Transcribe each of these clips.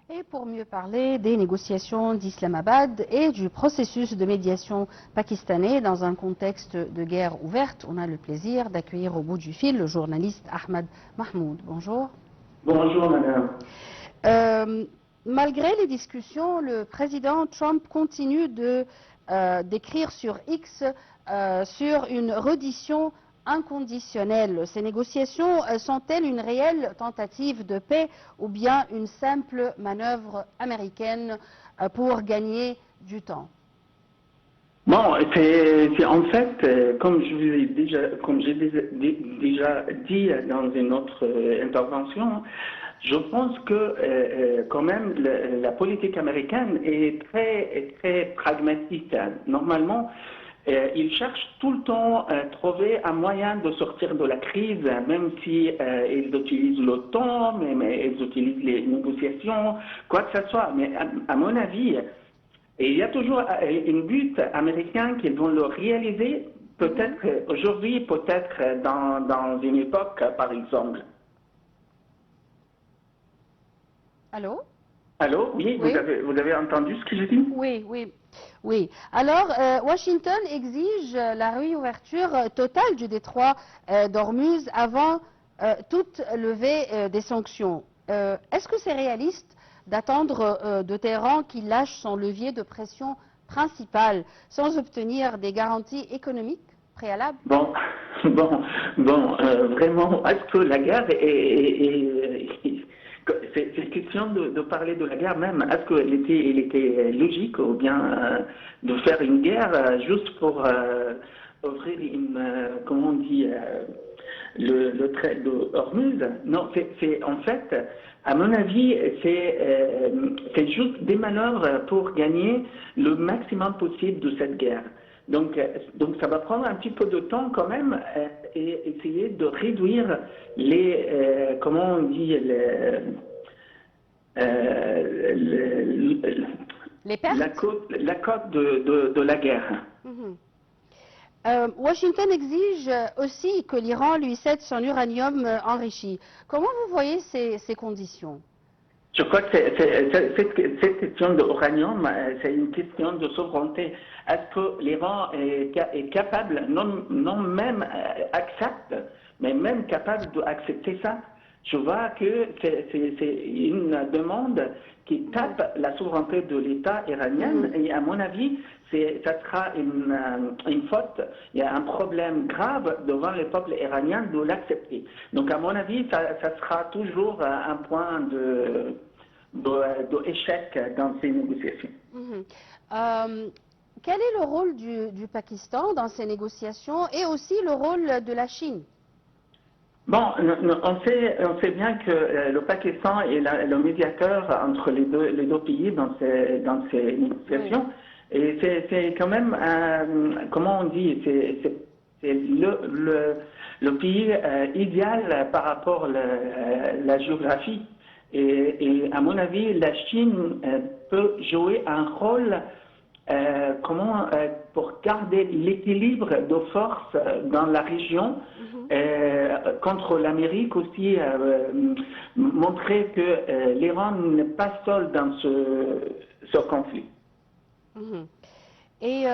Et pour mieux parler des négociations d'Islamabad et du processus de médiation pakistanais dans un contexte de guerre ouverte, on a le plaisir d'accueillir au bout du fil le journaliste Ahmed Mahmoud. Bonjour. Bonjour madame. Malgré les discussions, le président Trump continue d'écrire sur X sur une reddition inconditionnelle. Ces négociations sont-elles une réelle tentative de paix ou bien une simple manœuvre américaine pour gagner du temps? Bon, c'est en fait, comme j'ai déjà dit dans une autre intervention, je pense que quand même la politique américaine est très pragmatique. Normalement, ils cherchent tout le temps à trouver un moyen de sortir de la crise, même si ils utilisent l'OTAN, mais ils utilisent les négociations, quoi que ce soit. Mais à mon avis, et il y a toujours une but américaine qu'ils vont le réaliser, peut-être aujourd'hui, peut-être dans une époque, par exemple. Allô? Allô? Oui, Oui. vous avez entendu ce que j'ai dit? Oui. Alors, Washington exige la réouverture totale du détroit d'Ormuz avant toute levée des sanctions. Est-ce que c'est réaliste d'attendre de Téhéran qu'il lâche son levier de pression principal sans obtenir des garanties économiques préalables? Vraiment, est-ce que la guerre c'est question de parler de la guerre même. Est-ce qu'il était logique ou bien de faire une guerre juste pour offrir comment on dit, le trait de Hormuz? Non, c'est en fait, à mon avis, c'est juste des manœuvres pour gagner le maximum possible de cette guerre. Donc ça va prendre un petit peu de temps quand même et essayer de réduire comment on dit, les pertes? la cote de la guerre. Washington exige aussi que l'Iran lui cède son uranium enrichi. Comment vous voyez ces conditions? Je crois que cette question de l'uranium, c'est une question de souveraineté. Est-ce que l'Iran est capable, non même accepte, mais même capable d'accepter ça? Je vois que c'est une demande qui tape la souveraineté de l'État iranien et à mon avis, ça sera une faute, il y a un problème grave devant le peuple iranien de l'accepter. Donc à mon avis, ça sera toujours un point d'échec dans ces négociations. Quel est le rôle du Pakistan dans ces négociations et aussi le rôle de la Chine? Bon, on sait bien que le Pakistan est le médiateur entre les deux pays dans ces négociations. Et c'est quand même, comment on dit, c'est le pays idéal par rapport à la géographie. Et à mon avis, la Chine peut jouer un rôle pour garder l'équilibre de force dans la région, contre l'Amérique aussi, montrer que l'Iran n'est pas seul dans ce conflit. Et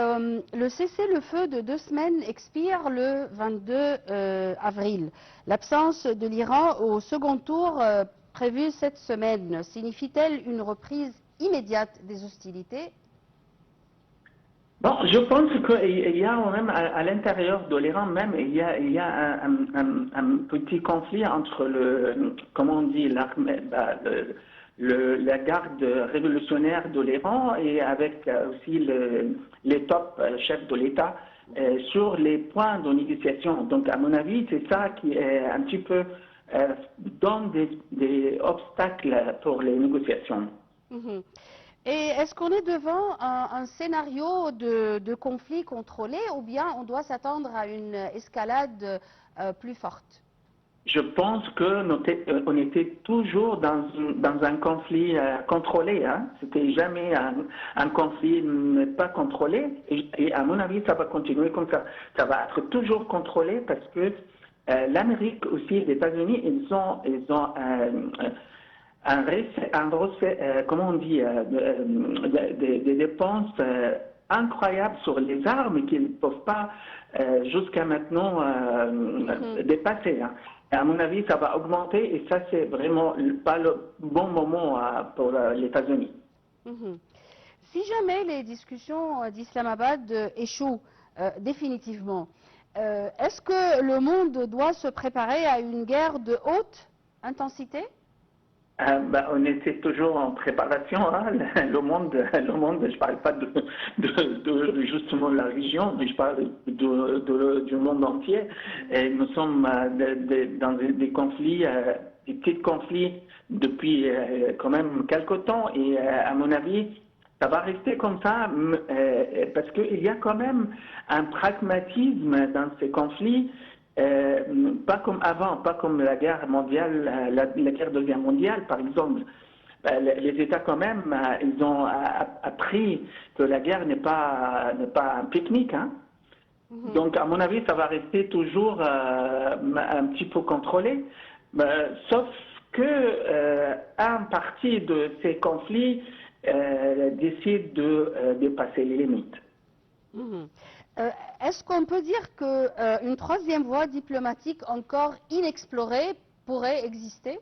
le cessez-le-feu de 2 semaines expire le 22 avril. L'absence de l'Iran au second tour prévu cette semaine signifie-t-elle une reprise immédiate des hostilités? Bon, je pense qu'il y a même à l'intérieur de l'Iran même, il y a un petit conflit entre comment on dit, l'armée, la garde révolutionnaire de l'Iran et avec aussi les top chefs de l'État sur les points de négociation. Donc à mon avis, c'est ça qui est un petit peu donne des obstacles pour les négociations. Et est-ce qu'on est devant un scénario de conflit contrôlé ou bien on doit s'attendre à une escalade plus forte? Je pense qu'on était toujours dans un conflit contrôlé. Hein. C'était jamais un conflit pas contrôlé. Et à mon avis, ça va continuer comme ça. Ça va être toujours contrôlé parce que l'Amérique aussi, les États-Unis, ils ont comment on dit, des dépenses incroyables sur les armes qu'ils ne peuvent pas jusqu'à maintenant dépasser. Hein. Et à mon avis, ça va augmenter et ça, c'est vraiment pas le bon moment pour les États-Unis. Mhm. Si jamais les discussions d'Islamabad échouent définitivement, est-ce que le monde doit se préparer à une guerre de haute intensité? On était toujours en préparation. Hein. Le monde, je parle pas de justement la région, mais je parle du monde entier. Et nous sommes dans des conflits, des petits conflits depuis quand même quelque temps. Et à mon avis, ça va rester comme ça parce qu'il y a quand même un pragmatisme dans ces conflits. Pas comme avant, pas comme la guerre mondiale, la guerre de guerre mondiale, par exemple. Les États, quand même, ils ont appris que la guerre n'est pas un pique-nique. Hein. Donc, à mon avis, ça va rester toujours un petit peu contrôlé. Sauf que un parti de ces conflits décide de dépasser les limites. Est-ce qu'on peut dire qu'une troisième voie diplomatique encore inexplorée pourrait exister?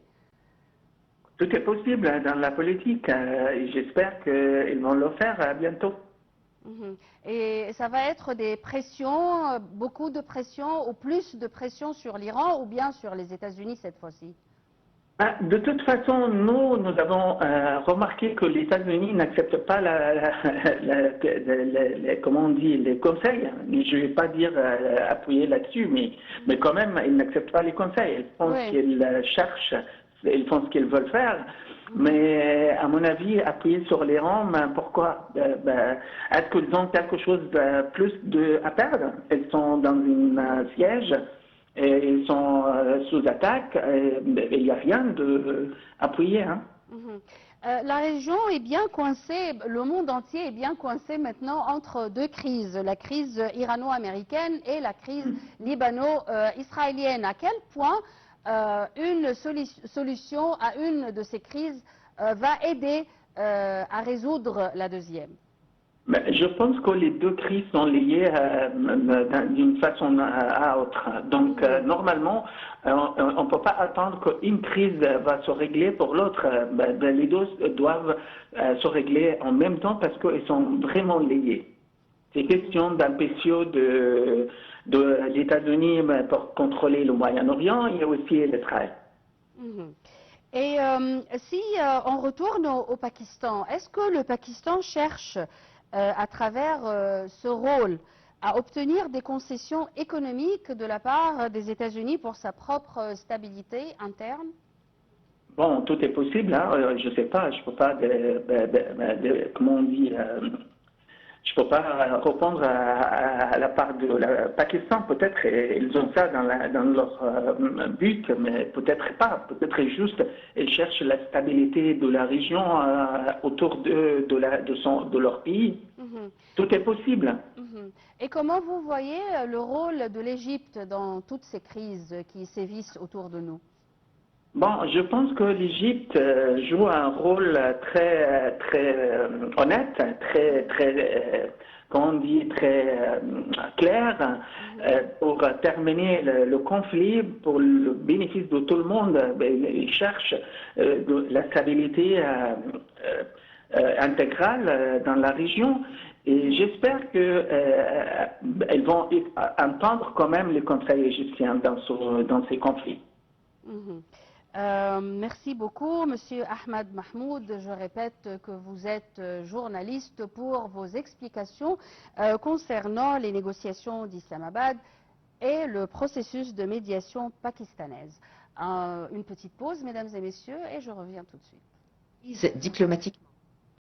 Tout est possible dans la politique. J'espère qu'ils vont le faire bientôt. Et ça va être des pressions, beaucoup de pressions, ou plus de pressions sur l'Iran ou bien sur les États-Unis cette fois-ci? De toute façon, nous avons remarqué que les États-Unis n'acceptent pas comment on dit, les conseils. Je ne vais pas dire appuyer là-dessus, mais quand même, ils n'acceptent pas les conseils. Ils font ce qu'ils cherchent, ils font ce qu'ils veulent faire. Mais à mon avis, appuyer sur l'Iran, pourquoi est-ce qu'ils ont quelque chose de plus à perdre? Ils sont dans un siège. Et ils sont sous attaque, il n'y a rien d'appuyer. Hein. La région est bien coincée, le monde entier est bien coincé maintenant entre deux crises, la crise irano-américaine et la crise libano-israélienne. À quel point une solution à une de ces crises va aider à résoudre la deuxième? Je pense que les deux crises sont liées d'une façon à l'autre. Donc, normalement, on ne peut pas attendre qu'une crise va se régler pour l'autre. Les deux doivent se régler en même temps parce qu'ils sont vraiment liés. C'est question d'un PCO de les États-Unis pour contrôler le Moyen-Orient et aussi l'Israël. Et si on retourne au Pakistan, est-ce que le Pakistan cherche à travers ce rôle, à obtenir des concessions économiques de la part des États-Unis pour sa propre stabilité interne? Bon, tout est possible. Hein. Je ne sais pas, je ne peux pas, comment on dit, je ne peux pas répondre à la part du Pakistan. Peut-être ils ont ça dans leur but, mais peut-être pas. Peut-être juste ils cherchent la stabilité de la région autour de leur pays. Tout est possible. Et comment vous voyez le rôle de l'Égypte dans toutes ces crises qui sévissent autour de nous? Bon, je pense que l'Égypte joue un rôle très honnête, comment on dit, très clair pour terminer le conflit, pour le bénéfice de tout le monde. Ils cherchent la stabilité intégrale dans la région. Et j'espère qu'ils vont entendre quand même les conseils égyptiens dans ces conflits. Merci beaucoup, Monsieur Ahmad Mahmoud. Je répète que vous êtes journaliste pour vos explications concernant les négociations d'Islamabad et le processus de médiation pakistanaise. Une petite pause, mesdames et messieurs, et je reviens tout de suite. Diplomatique.